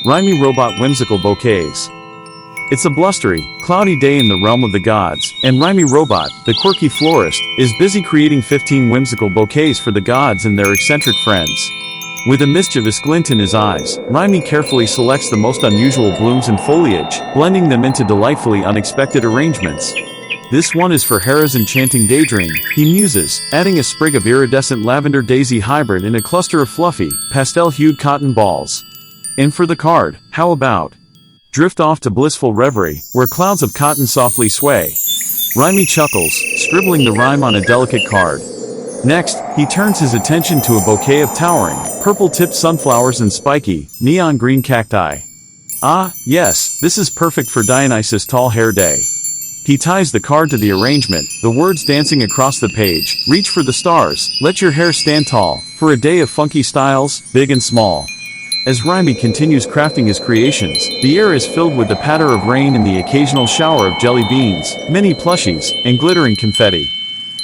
Rhymy Robot Whimsical Bouquets. It's a blustery, cloudy day in the realm of the gods, and Rhymy Robot, the quirky florist, is busy creating 15 whimsical bouquets for the gods and their eccentric friends. With a mischievous glint in his eyes, Rhymy carefully selects the most unusual blooms and foliage, blending them into delightfully unexpected arrangements. This one is for Hera's enchanting daydream, he muses, adding a sprig of iridescent lavender daisy hybrid in a cluster of fluffy, pastel-hued cotton balls. And for the card, how about? Drift off to blissful reverie, where clouds of cotton softly sway. Rhymy chuckles, scribbling the rhyme on a delicate card. Next, he turns his attention to a bouquet of towering, purple-tipped sunflowers and spiky, neon green cacti. Ah, yes, this is perfect for Dionysus' tall hair day. He ties the card to the arrangement, the words dancing across the page, reach for the stars, let your hair stand tall, for a day of funky styles, big and small. As Rhymy continues crafting his creations, the air is filled with the patter of rain and the occasional shower of jelly beans, mini plushies, and glittering confetti.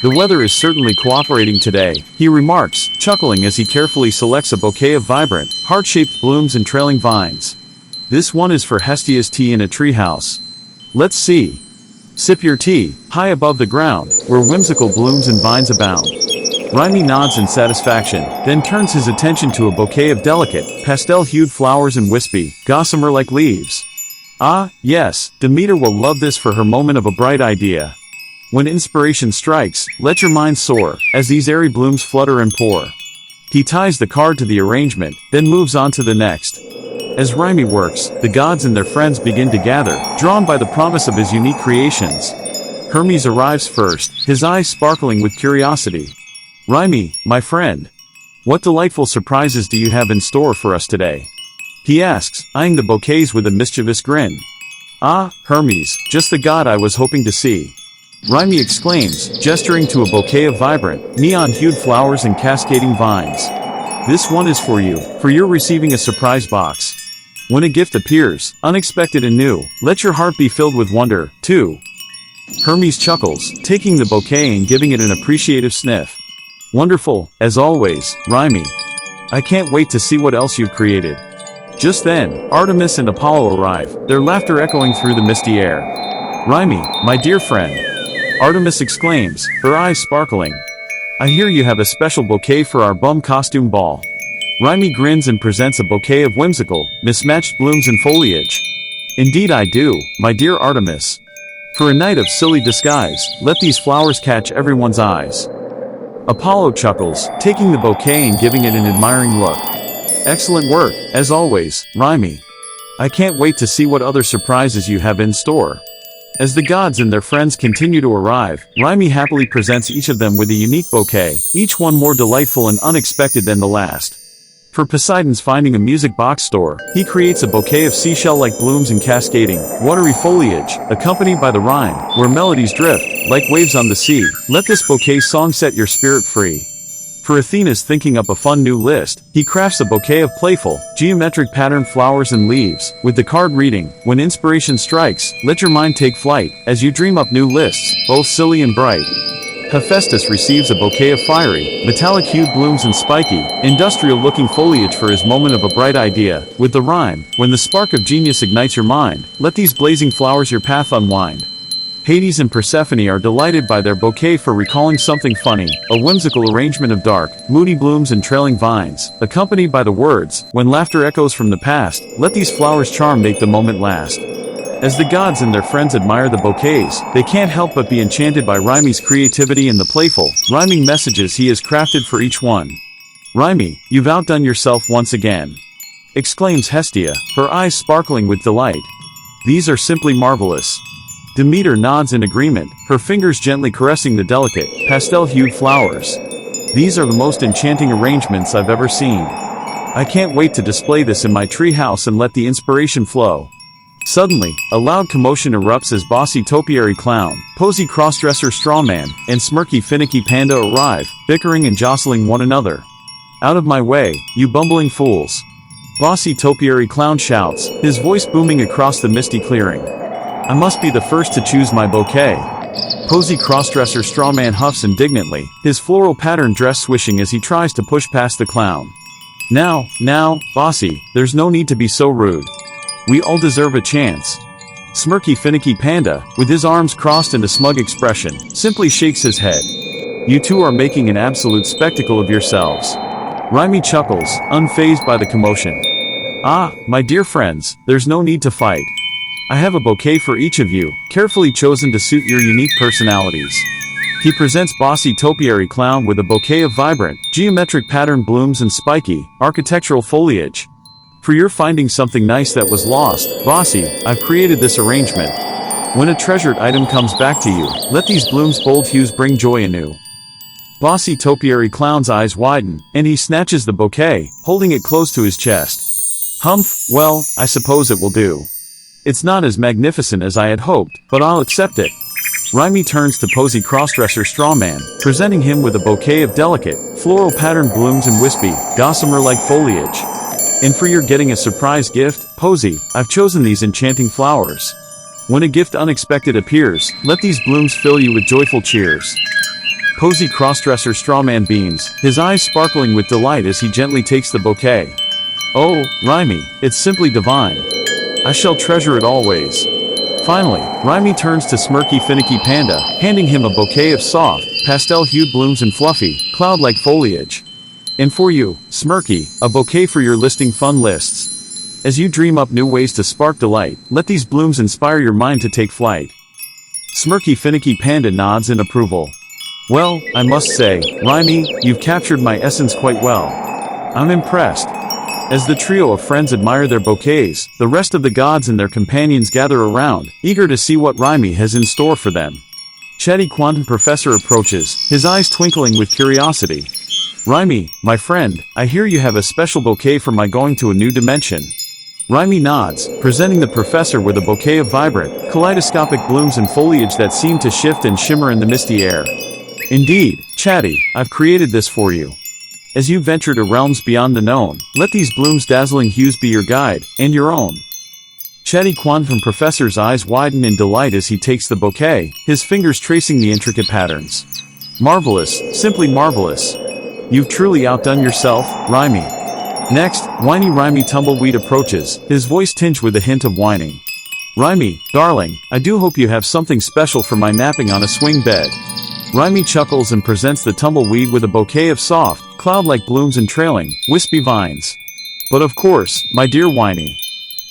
The weather is certainly cooperating today, he remarks, chuckling as he carefully selects a bouquet of vibrant, heart-shaped blooms and trailing vines. This one is for Hestia's tea in a treehouse. Let's see. Sip your tea, high above the ground, where whimsical blooms and vines abound. Rhymy nods in satisfaction, then turns his attention to a bouquet of delicate, pastel-hued flowers and wispy, gossamer-like leaves. Ah, yes, Demeter will love this for her moment of a bright idea. When inspiration strikes, let your mind soar, as these airy blooms flutter and pour. He ties the card to the arrangement, then moves on to the next. As Rhymy works, the gods and their friends begin to gather, drawn by the promise of his unique creations. Hermes arrives first, his eyes sparkling with curiosity. Rhymy, my friend. What delightful surprises do you have in store for us today? He asks, eyeing the bouquets with a mischievous grin. Ah, Hermes, just the god I was hoping to see. Rhymy exclaims, gesturing to a bouquet of vibrant, neon-hued flowers and cascading vines. This one is for you, for you're receiving a surprise box. When a gift appears, unexpected and new, let your heart be filled with wonder, too. Hermes chuckles, taking the bouquet and giving it an appreciative sniff. Wonderful, as always, Rhymy. I can't wait to see what else you've created. Just then, Artemis and Apollo arrive, their laughter echoing through the misty air. Rhymy, my dear friend. Artemis exclaims, her eyes sparkling. I hear you have a special bouquet for our bum costume ball. Rhymy grins and presents a bouquet of whimsical, mismatched blooms and foliage. Indeed I do, my dear Artemis. For a night of silly disguise, let these flowers catch everyone's eyes. Apollo chuckles, taking the bouquet and giving it an admiring look. Excellent work, as always, Rhymy. I can't wait to see what other surprises you have in store. As the gods and their friends continue to arrive, Rhymy happily presents each of them with a unique bouquet, each one more delightful and unexpected than the last. For Poseidon's Finding a Music Box store, he creates a bouquet of seashell-like blooms and cascading, watery foliage, accompanied by the rhyme, where melodies drift, like waves on the sea. Let this bouquet song set your spirit free. For Athena's Thinking Up a Fun New List, he crafts a bouquet of playful, geometric patterned flowers and leaves, with the card reading, when inspiration strikes, let your mind take flight, as you dream up new lists, both silly and bright. Hephaestus receives a bouquet of fiery, metallic-hued blooms and spiky, industrial-looking foliage for his moment of a bright idea, with the rhyme, when the spark of genius ignites your mind, let these blazing flowers your path unwind. Hades and Persephone are delighted by their bouquet for recalling something funny, a whimsical arrangement of dark, moody blooms and trailing vines, accompanied by the words, when laughter echoes from the past, let these flowers charm make the moment last. As the gods and their friends admire the bouquets, they can't help but be enchanted by Rhymy's creativity and the playful, rhyming messages he has crafted for each one. Rhymy, you've outdone yourself once again. Exclaims Hestia, her eyes sparkling with delight. These are simply marvelous. Demeter nods in agreement, her fingers gently caressing the delicate, pastel-hued flowers. These are the most enchanting arrangements I've ever seen. I can't wait to display this in my treehouse and let the inspiration flow. Suddenly, a loud commotion erupts as Bossy Topiary Clown, Posy Crossdresser Strawman, and Smirky Finicky Panda arrive, bickering and jostling one another. Out of my way, you bumbling fools. Bossy Topiary Clown shouts, his voice booming across the misty clearing. I must be the first to choose my bouquet. Posy Crossdresser Strawman huffs indignantly, his floral pattern dress swishing as he tries to push past the clown. Now, bossy, there's no need to be so rude. We all deserve a chance. Smirky Finicky Panda, with his arms crossed and a smug expression, simply shakes his head. You two are making an absolute spectacle of yourselves. Raimi chuckles, unfazed by the commotion. Ah, my dear friends, there's no need to fight. I have a bouquet for each of you, carefully chosen to suit your unique personalities. He presents Bossy Topiary Clown with a bouquet of vibrant, geometric pattern blooms and spiky, architectural foliage. For your finding something nice that was lost, Bossy, I've created this arrangement. When a treasured item comes back to you, let these blooms' bold hues bring joy anew. Bossy Topiary Clown's eyes widen, and he snatches the bouquet, holding it close to his chest. Humph, well, I suppose it will do. It's not as magnificent as I had hoped, but I'll accept it. Raimi turns to Posy Crossdresser Strawman, presenting him with a bouquet of delicate, floral patterned blooms and wispy, gossamer-like foliage. And for your getting a surprise gift, Posy, I've chosen these enchanting flowers. When a gift unexpected appears, let these blooms fill you with joyful cheers. Posy Crossdresser Strawman beams, his eyes sparkling with delight as he gently takes the bouquet. Oh, Raimi, it's simply divine. I shall treasure it always. Finally, Raimi turns to Smirky Finicky Panda, handing him a bouquet of soft, pastel-hued blooms and fluffy, cloud-like foliage. And for you, Smirky, a bouquet for your listing fun lists. As you dream up new ways to spark delight, let these blooms inspire your mind to take flight. Smirky Finicky Panda nods in approval. Well, I must say, Raimi, you've captured my essence quite well. I'm impressed. As the trio of friends admire their bouquets, the rest of the gods and their companions gather around, eager to see what Raimi has in store for them. Chatty Quantum Professor approaches, his eyes twinkling with curiosity. Raimi, my friend, I hear you have a special bouquet for my going to a new dimension. Raimi nods, presenting the professor with a bouquet of vibrant, kaleidoscopic blooms and foliage that seem to shift and shimmer in the misty air. Indeed, Chatty, I've created this for you. As you venture to realms beyond the known, let these blooms' dazzling hues be your guide, and your own. Chatty Quantum Professor's eyes widen in delight as he takes the bouquet, his fingers tracing the intricate patterns. Marvelous, simply marvelous. You've truly outdone yourself, Raimi. Next, whiny Raimi Tumbleweed approaches, his voice tinged with a hint of whining. Raimi, darling, I do hope you have something special for my napping on a swing bed. Raimi chuckles and presents the tumbleweed with a bouquet of soft, cloud-like blooms and trailing, wispy vines. But of course, my dear Whiny.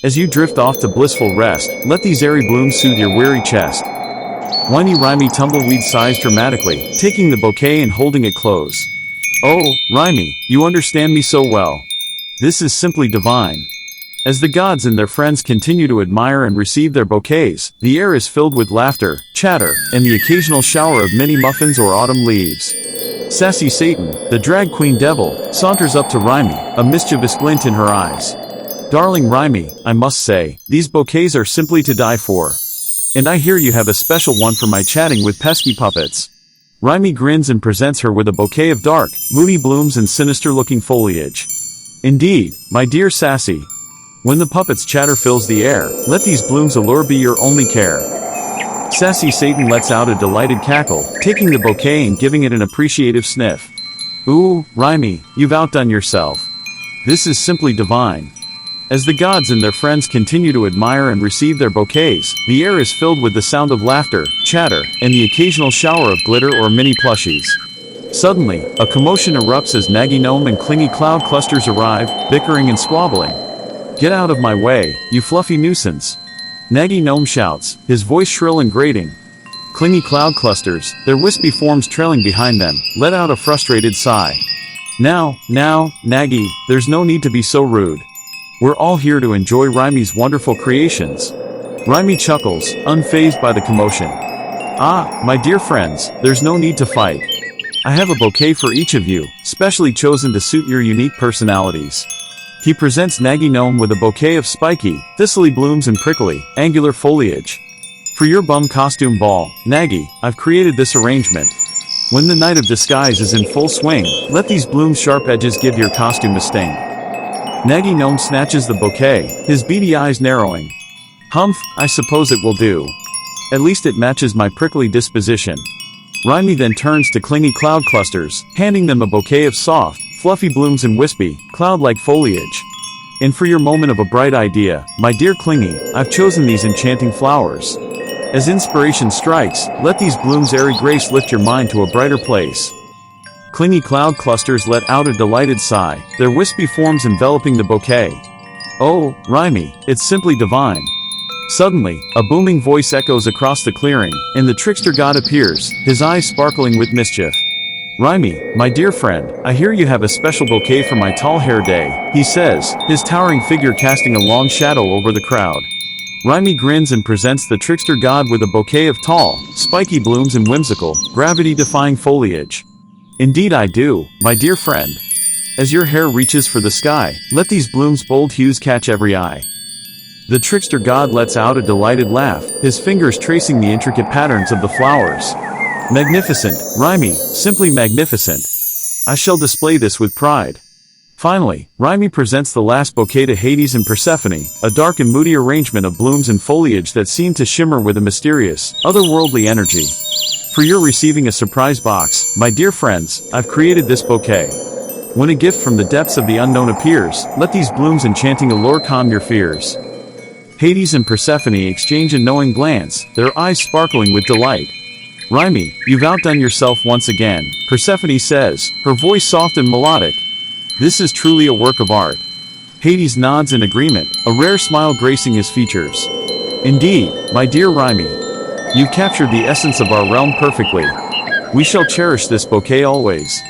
As you drift off to blissful rest, let these airy blooms soothe your weary chest. Whiny Raimi Tumbleweed sighs dramatically, taking the bouquet and holding it close. Oh, Raimi, you understand me so well. This is simply divine. As the gods and their friends continue to admire and receive their bouquets, the air is filled with laughter, chatter, and the occasional shower of mini muffins or autumn leaves. Sassy Satan, the drag queen devil, saunters up to Raimi, a mischievous glint in her eyes. Darling Raimi, I must say, these bouquets are simply to die for. And I hear you have a special one for my chatting with pesky puppets. Raimi grins and presents her with a bouquet of dark, moody blooms and sinister-looking foliage. Indeed, my dear Sassy. When the puppet's chatter fills the air, let these blooms allure be your only care. Sassy Satan lets out a delighted cackle, taking the bouquet and giving it an appreciative sniff. Ooh, Raimi, you've outdone yourself. This is simply divine. As the gods and their friends continue to admire and receive their bouquets, the air is filled with the sound of laughter, chatter, and the occasional shower of glitter or mini plushies. Suddenly, a commotion erupts as Naggy Gnome and Clingy Cloud Clusters arrive, bickering and squabbling. Get out of my way, you fluffy nuisance. Naggy Gnome shouts, his voice shrill and grating. Clingy Cloud Clusters, their wispy forms trailing behind them, let out a frustrated sigh. Now, Naggy, there's no need to be so rude. We're all here to enjoy Raimi's wonderful creations. Raimi chuckles, unfazed by the commotion. Ah, my dear friends, there's no need to fight. I have a bouquet for each of you, specially chosen to suit your unique personalities. He presents Naggy Gnome with a bouquet of spiky, thistly blooms and prickly, angular foliage. For your bum costume ball, Naggy, I've created this arrangement. When the night of disguise is in full swing, let these blooms' sharp edges give your costume a sting. Naggy Gnome snatches the bouquet, his beady eyes narrowing. Humph, I suppose it will do. At least it matches my prickly disposition. Raimi then turns to Clingy Cloud Clusters, handing them a bouquet of soft, fluffy blooms and wispy, cloud-like foliage. And for your moment of a bright idea, my dear Clingy, I've chosen these enchanting flowers. As inspiration strikes, let these blooms' airy grace lift your mind to a brighter place. Clingy cloud clusters let out a delighted sigh, their wispy forms enveloping the bouquet. Oh, Rhymy, it's simply divine. Suddenly, a booming voice echoes across the clearing, and the trickster god appears, his eyes sparkling with mischief. Rhymy, my dear friend, I hear you have a special bouquet for my tall hair day, he says, his towering figure casting a long shadow over the crowd. Rhymy grins and presents the trickster god with a bouquet of tall, spiky blooms and whimsical, gravity-defying foliage. Indeed I do, my dear friend. As your hair reaches for the sky, let these blooms' bold hues catch every eye. The trickster god lets out a delighted laugh, his fingers tracing the intricate patterns of the flowers. Magnificent, Rhymy, simply magnificent. I shall display this with pride. Finally, Rhymy presents the last bouquet to Hades and Persephone, a dark and moody arrangement of blooms and foliage that seem to shimmer with a mysterious, otherworldly energy. For your receiving a surprise box, my dear friends, I've created this bouquet. When a gift from the depths of the unknown appears, let these blooms' enchanting allure calm your fears. Hades and Persephone exchange a knowing glance, their eyes sparkling with delight. Rhymy, you've outdone yourself once again, Persephone says, her voice soft and melodic. This is truly a work of art. Hades nods in agreement, a rare smile gracing his features. Indeed, my dear Rhymy, you've captured the essence of our realm perfectly. We shall cherish this bouquet always.